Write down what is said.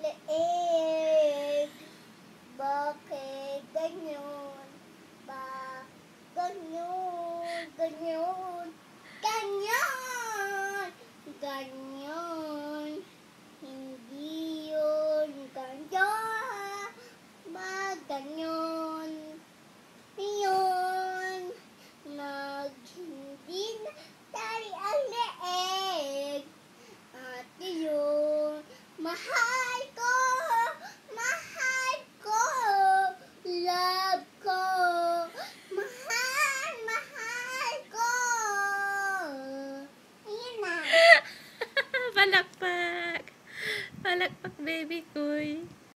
leeg. Bakit ganyan? Ganyan, ganyan, ganyan, ganyan. Hindi yun ganyan. Ganyan. Yun. Hindi na tali ang leeg. At yun. Mahal ko. Mahal ko. Love ko. Mahal, mahal ko. Ayan na. Palakpak. Palakpak, baby koy.